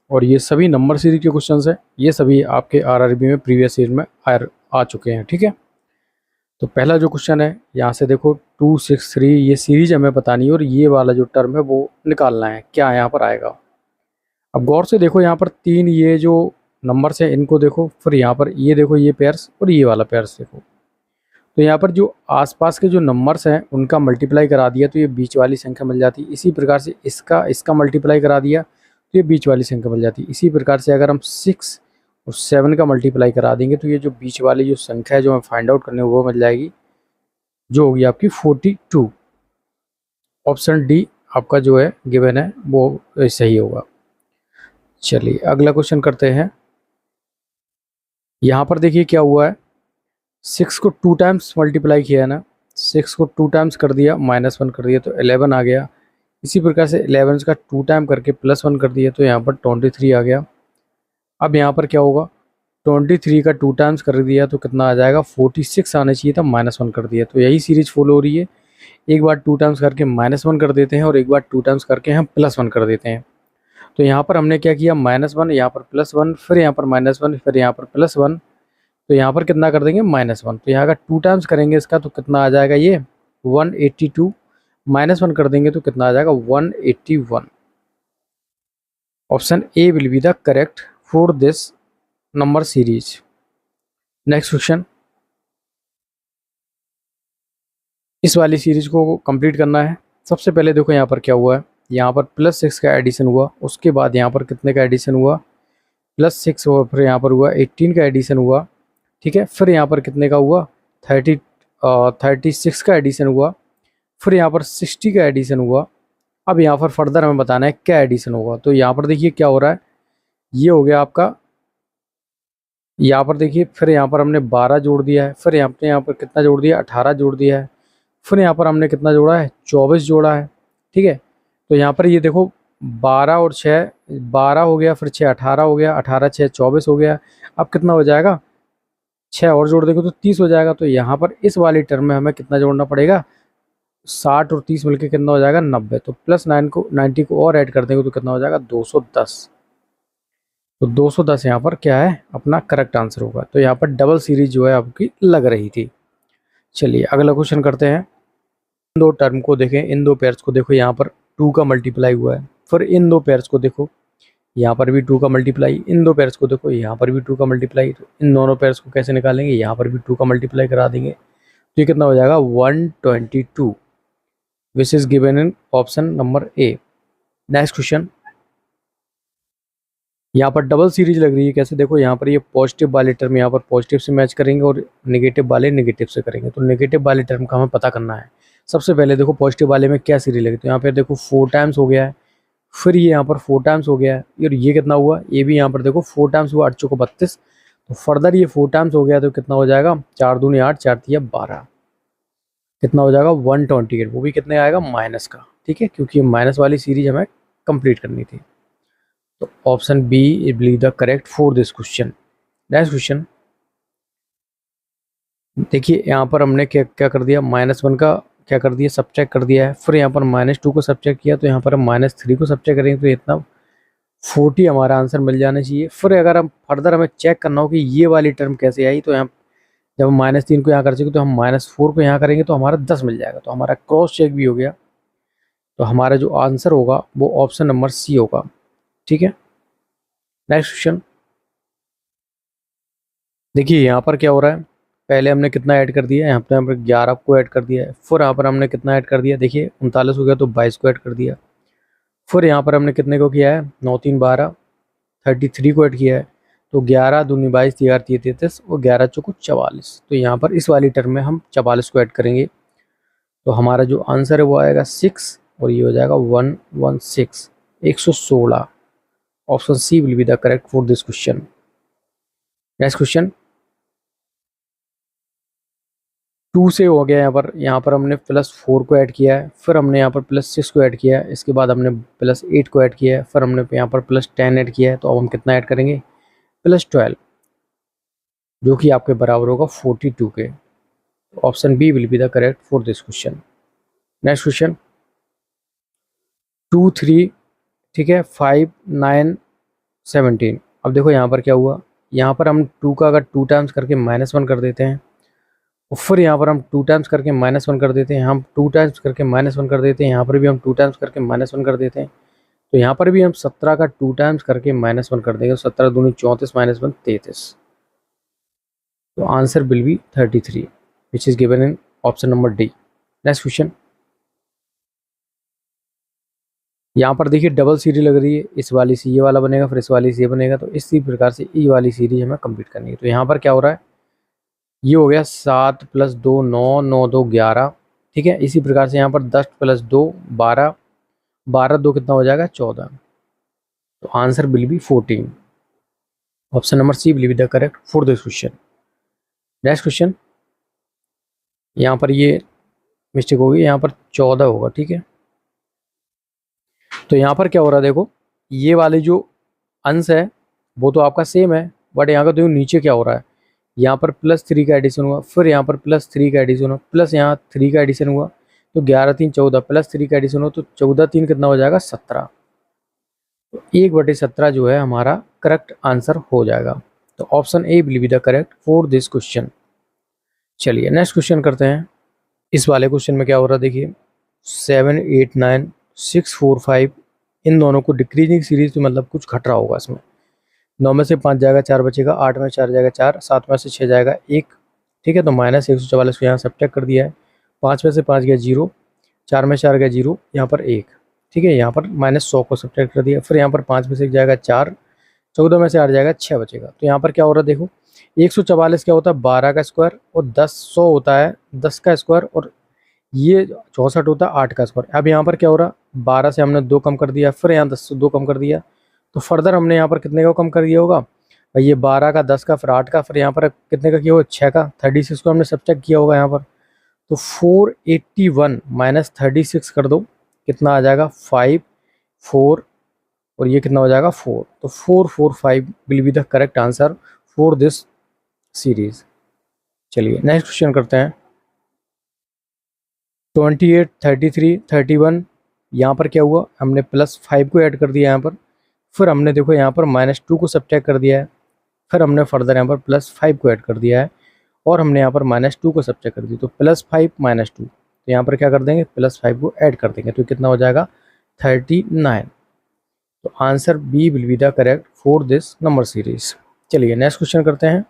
और ये सभी नंबर सीरीज के क्वेश्चंस हैं, ये सभी आपके आरआरबी में प्रीवियस ईयर में आ चुके हैं। ठीक है, तो पहला जो क्वेश्चन है यहाँ से देखो 263, ये सीरीज हमें बतानी है और ये वाला जो टर्म है वो निकालना है, क्या यहाँ पर आएगा। अब गौर से देखो, यहाँ पर तीन ये जो नंबर्स हैं इनको देखो, फिर यहाँ पर ये देखो ये पेयर्स और ये वाला पेयर्स देखो। तो यहाँ पर जो आसपास के जो नंबर्स हैं उनका मल्टीप्लाई करा दिया तो ये बीच वाली संख्या मिल जाती। इसी प्रकार से इसका मल्टीप्लाई करा दिया तो ये बीच वाली संख्या मिल जाती। इसी प्रकार से अगर हम 6 और 7 का मल्टीप्लाई करा देंगे तो ये जो बीच वाली जो संख्या है जो हमें फाइंड आउट करनी है वो मिल जाएगी, जो होगी आपकी 42। ऑप्शन डी आपका जो है गिवन है वो सही होगा। चलिए अगला क्वेश्चन करते हैं। यहाँ पर देखिए क्या हुआ है, 6 को 2 टाइम्स मल्टीप्लाई किया है ना, 6 को 2 टाइम्स कर दिया, -1 कर दिया तो 11 आ गया। इसी प्रकार से 11 का 2 टाइम करके +1 कर दिया तो यहाँ पर 23 आ गया। अब यहाँ पर क्या होगा, 23 का 2 टाइम्स कर दिया तो कितना आ जाएगा, 46 आना चाहिए था, -1 कर दिया। तो यही सीरीज फॉलो हो रही है, एक बार 2 टाइम्स करके -1 कर देते हैं और एक बार 2 टाइम्स करके हम +1 कर देते हैं। तो यहाँ पर हमने क्या किया, -1, यहाँ पर +1, फिर यहाँ पर -1, फिर यहाँ पर +1, तो यहाँ पर कितना कर देंगे, -1। तो यहाँ का 2 टाइम्स करेंगे इसका तो कितना आ जाएगा, ये 182, -1 कर देंगे तो कितना आ जाएगा, 181। Option A will be the correct for this number series. Next question, इस वाली सीरीज को कंप्लीट करना है। सबसे पहले देखो यहाँ पर क्या हुआ है, यहाँ पर +6 का एडिशन हुआ, उसके बाद यहाँ पर कितने का एडिशन हुआ, +6 हुआ, फिर यहाँ पर हुआ 18 का एडिशन हुआ। ठीक है, फिर यहाँ पर कितने का हुआ, 36 का एडिशन हुआ, फिर यहाँ पर 60 का एडिशन हुआ। अब यहाँ पर फर्दर हमें बताना है क्या एडिशन होगा। तो यहाँ पर देखिए क्या हो रहा है, ये हो गया आपका, यहाँ पर देखिए फिर यहाँ पर हमने 12 जोड़ दिया है, फिर यहाँ पर कितना जोड़ दिया, 18 जोड़ दिया है, फिर यहाँ पर हमने कितना जोड़ा है, 24 जोड़ा है। ठीक है, तो यहाँ पर ये देखो 12 और 6 12 हो गया, फिर 6 18 हो गया, 18 6 24 हो गया। अब कितना हो जाएगा, 6 और जोड़ देंगे तो 30 हो जाएगा। तो यहाँ पर इस वाली टर्म में हमें कितना जोड़ना पड़ेगा, 60 और 30 मिलकर कितना हो जाएगा, 90। तो +90 को और ऐड कर देंगे तो कितना हो जाएगा, 210। तो 210 यहाँ पर क्या है, अपना करेक्ट आंसर होगा। तो यहाँ पर डबल सीरीज जो है आपकी लग रही थी। चलिए अगला क्वेश्चन करते हैं। इन दो टर्म को देखें, इन दो पेयर्स को देखो, यहाँ पर 2 का मल्टीप्लाई हुआ है, फिर इन दो पेयर्स को देखो, यहाँ पर भी 2 का मल्टीप्लाई, इन दो पेयर्स को देखो, यहाँ पर भी 2 का मल्टीप्लाई। तो इन दोनों पेयर्स को कैसे निकालेंगे, यहाँ पर भी 2 का मल्टीप्लाई करा देंगे तो ये कितना हो जाएगा, 122, विच is given in option number A. Next question, यहाँ पर डबल सीरीज लग रही है, कैसे देखो, यहाँ पर ये पॉजिटिव वाले टर्म यहाँ पर पॉजिटिव से मैच करेंगे और नेगेटिव वाले नेगेटिव से करेंगे। तो नेगेटिव वाले टर्म का हमें पता करना है। सबसे पहले देखो पॉजिटिव वाले में क्या सीरीज लगी, तो यहाँ पर देखो 4 टाइम्स हो गया है, फिर ये यहाँ पर 4 टाइम्स हो गया है, और ये कितना हुआ, ये भी यहाँ पर देखो 4 टाइम्स हुआ, 8 चौको 32। तो फर्दर ये 4 टाइम्स हो गया तो कितना हो जाएगा, 4 दूनी 8, 4 तिया 12, कितना हो जाएगा, 128। वो भी कितने आएगा, माइनस का। ठीक है, क्योंकि माइनस वाली सीरीज हमें कंप्लीट करनी थी। तो option B is believe the correct for this question. Next question देखिए, यहाँ पर हमने क्या क्या कर दिया, -1 का क्या कर दिया, सब्ट्रैक्ट कर दिया है, फिर यहाँ पर -2 को सब्ट्रैक्ट किया तो यहाँ पर हम -3 को सब्ट्रैक्ट करेंगे तो इतना 40 हमारा आंसर मिल जाना चाहिए। फिर अगर हम फर्दर हमें चेक करना हो कि ये वाली टर्म कैसे आई, तो यहाँ जब हम -3 को यहाँ कर चुके तो हम -4 को यहाँ करेंगे तो हमारा 10 मिल जाएगा। तो हमारा क्रॉस चेक भी हो गया। तो हमारा जो आंसर होगा वो ऑप्शन नंबर सी होगा। ठीक है, नेक्स्ट क्वेश्चन देखिए, यहाँ पर क्या हो रहा है, पहले हमने कितना ऐड कर दिया, यहाँ पर 11 को ऐड कर दिया है, फिर यहाँ पर हमने कितना ऐड कर दिया, देखिए 39 हो गया तो 22 को ऐड कर दिया, फिर यहाँ पर हमने कितने को किया है, 9 3 12, 33 को ऐड किया है। तो 11 दूनी 22, 13 33 और 11 चौको 44। तो यहाँ पर इस वाली टर्म में हम 44 को ऐड करेंगे तो हमारा जो आंसर है वो आएगा 6 और ये हो जाएगा 116, 116। Option C will be the correct for this question. Next question 2 से हो गया, यहाँ पर हमने +4 को ऐड किया है, फिर हमने यहाँ पर +6 को ऐड किया है, इसके बाद हमने +8 को ऐड किया है, फिर हमने यहाँ पर +10 ऐड किया है। तो अब हम कितना ऐड करेंगे, +12, जो कि आपके बराबर होगा 42 के। Option B will be the correct for this question. Next question 2 3, ठीक है, 5 9 17। अब देखो यहाँ पर क्या हुआ, यहाँ पर हम 2 का अगर 2 टाइम्स करके -1 कर देते हैं, और फिर यहाँ पर हम 2 टाइम्स करके -1 कर देते हैं, हम 2 टाइम्स करके -1 कर देते हैं, यहाँ पर भी हम 2 टाइम्स करके -1 कर देते हैं, तो यहाँ पर भी हम 17 का 2 टाइम्स करके -1 कर देंगे, 17 दूनी 34 -1 33। तो answer will B 33 which is given in option number D. Next question, यहाँ पर देखिए डबल सीरीज लग रही है, इस वाली से ये वाला बनेगा, फिर इस वाली से ये बनेगा, तो इसी प्रकार से ये वाली सीरीज हमें कंप्लीट करनी है। तो यहाँ पर क्या हो रहा है, ये हो गया 7 + 2 9, 9 2 11, ठीक है। इसी प्रकार से यहाँ पर 10 + 2 12, 12 2 कितना हो जाएगा 14। तो answer will be 14। Option number C will be the correct for this question. Next question, यहाँ पर ये मिस्टेक होगी, यहाँ पर 14 होगा, ठीक है। तो यहाँ पर क्या हो रहा है, देखो ये वाले जो अंश है वो तो आपका सेम है, बट यहाँ का देखो नीचे क्या हो रहा है, यहाँ पर +3 का एडिशन हुआ, फिर यहाँ पर +3 का एडिशन हुआ, प्लस यहाँ 3 का एडिशन हुआ, तो 11 3 14, +3 का एडिशन हुआ, तो 14 3 कितना हो जाएगा 17। तो 1/17 जो है हमारा करेक्ट आंसर हो जाएगा। तो option A will be the correct for this question. चलिए नेक्स्ट क्वेश्चन करते हैं। इस वाले क्वेश्चन में क्या हो रहा है, देखिए 7 8 9 6 4 5, इन दोनों को डिक्रीजिंग सीरीज, तो मतलब कुछ घट रहा होगा इसमें। 9 में से 5 जाएगा 4 बचेगा, 8 में 4 जाएगा 4, 7 में से 6 जाएगा 1, ठीक है। तो -144 को यहाँ सब्ट्रैक्ट कर दिया है, 5 में से 5 गया 0, 4 में 4 गया 0, यहाँ पर 1, ठीक है। यहाँ पर -100 को सब्ट्रैक्ट कर दिया, फिर यहाँ पर 5 में से 1 जाएगा 4, 14 में से 8 जाएगा 6 बचेगा। तो यहाँ पर क्या हो रहा है, देखो 144 क्या होता है 12 का स्क्वायर, और 10 100 होता है 10 का स्क्वायर, और ये 64 होता है 8 का स्क्वायर। अब यहाँ पर क्या हो रहा, 12 से हमने 2 कम कर दिया, फिर यहाँ 10 से 2 कम कर दिया, तो फर्दर हमने यहाँ पर कितने का कम कर दिया होगा भाई, ये 12 का 10 का फिर 8 का, फिर यहाँ पर कितने का किया होगा 6 का, 36 को हमने सब्ट्रैक्ट किया होगा यहाँ पर। तो 481 - 36 कर दो, कितना आ जाएगा 5 4, और ये कितना हो जाएगा 4। तो 445 will be the correct answer for this series. चलिए नेक्स्ट क्वेश्चन करते हैं। 28 33 31, यहाँ पर क्या हुआ, हमने +5 को ऐड कर दिया यहाँ पर, फिर हमने देखो यहाँ पर -2 को सब्ट्रैक्ट कर दिया है, फिर हमने फर्दर यहाँ पर +5 को ऐड कर दिया है, और हमने यहाँ पर -2 को सब्ट्रैक्ट कर दिया, तो +5 -2, तो यहाँ पर क्या कर देंगे +5 को ऐड कर देंगे, तो कितना हो जाएगा 39। तो answer B will be the correct for this number series. चलिए नेक्स्ट क्वेश्चन करते हैं।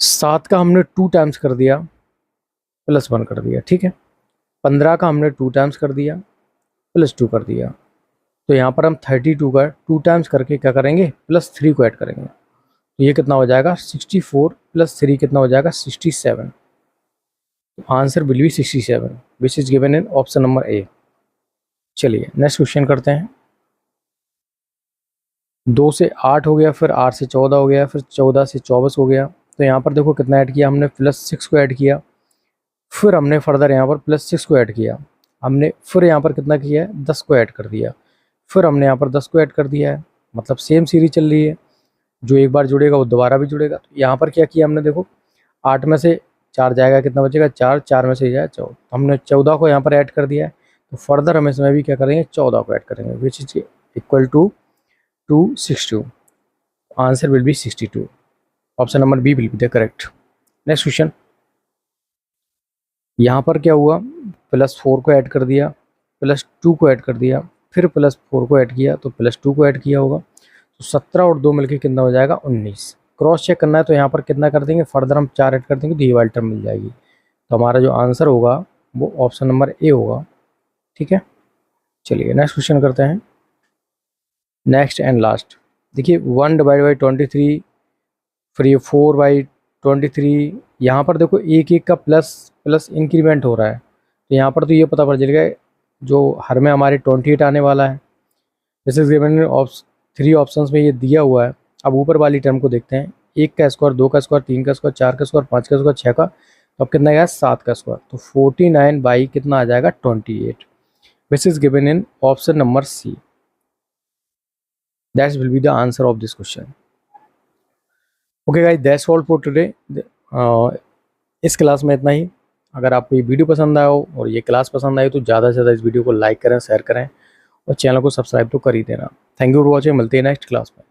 7 का हमने 2 टाइम्स कर दिया, +1 कर दिया, ठीक है। 15 का हमने 2 टाइम्स कर दिया, +2 कर दिया, तो यहाँ पर हम 32 का 2 टाइम्स करके क्या करेंगे +3 को ऐड करेंगे, तो ये कितना हो जाएगा 64 + 3 कितना हो जाएगा 67। तो answer will B 67 which is given in option number A. चलिए नेक्स्ट क्वेश्चन करते हैं। 2 से 8 हो गया, फिर 8 से 14 हो गया, फिर 14 से 24 हो गया, तो यहाँ पर देखो कितना ऐड किया हमने +6 को ऐड किया, फिर हमने फर्दर यहाँ पर +6 को ऐड किया, हमने फिर यहाँ पर कितना किया है 10 को ऐड कर दिया, फिर हमने यहाँ पर 10 को ऐड कर दिया है, मतलब सेम सीरीज चल रही है, जो एक बार जुड़ेगा वो दोबारा भी जुड़ेगा। तो यहाँ पर क्या किया हमने, देखो 8 में से 4 जाएगा, कितना बचेगा 4, 4 में से जाएगा 14, हमने 14 को यहाँ पर ऐड कर दिया है, तो फर्दर हम इसमें भी क्या करेंगे 14 को ऐड करेंगे, which is equal to 262। Answer will be 62। Option number B will be the correct. Next question, यहाँ पर क्या हुआ +4 को ऐड कर दिया, +2 को ऐड कर दिया, फिर +4 को ऐड किया, तो +2 को ऐड किया होगा, तो 17 और 2 मिलके कितना हो जाएगा 19। क्रॉस चेक करना है, तो यहाँ पर कितना कर देंगे फर्दर हम 4 ऐड कर देंगे, तो ये वाली टर्म मिल जाएगी। तो हमारा जो आंसर होगा वो ऑप्शन नंबर ए होगा, ठीक है। चलिए नेक्स्ट क्वेश्चन करते हैं। नेक्स्ट एंड लास्ट, देखिए 1/23, फिर ये 4/23, यहाँ पर देखो एक एक का प्लस इंक्रीमेंट हो रहा है, तो यहाँ पर तो ये पता पड़ जाएगा जो हर में हमारे 28 आने वाला है। जैसे गिवन 3 ऑप्शंस में ये दिया हुआ है। अब ऊपर वाली टर्म को देखते हैं, 1 का स्क्वायर, 2 का स्क्वायर, 3 का स्क्वायर, 4 का स्क्वायर, 5 का स्क्वायर, 6 का, तो अब कितना आएगा 7 का स्क्वायर, तो 49 बाई कितना आ जाएगा 28, which is given in option number C. That will be the answer of this question. Okay guys, that's all for today. इस क्लास में इतना ही। अगर आपको ये वीडियो पसंद आया हो और ये क्लास पसंद आई तो ज़्यादा से ज़्यादा इस वीडियो को लाइक करें, शेयर करें और चैनल को सब्सक्राइब तो कर ही देना। थैंक यू फॉर वॉचिंग, मिलते हैं नेक्स्ट क्लास में।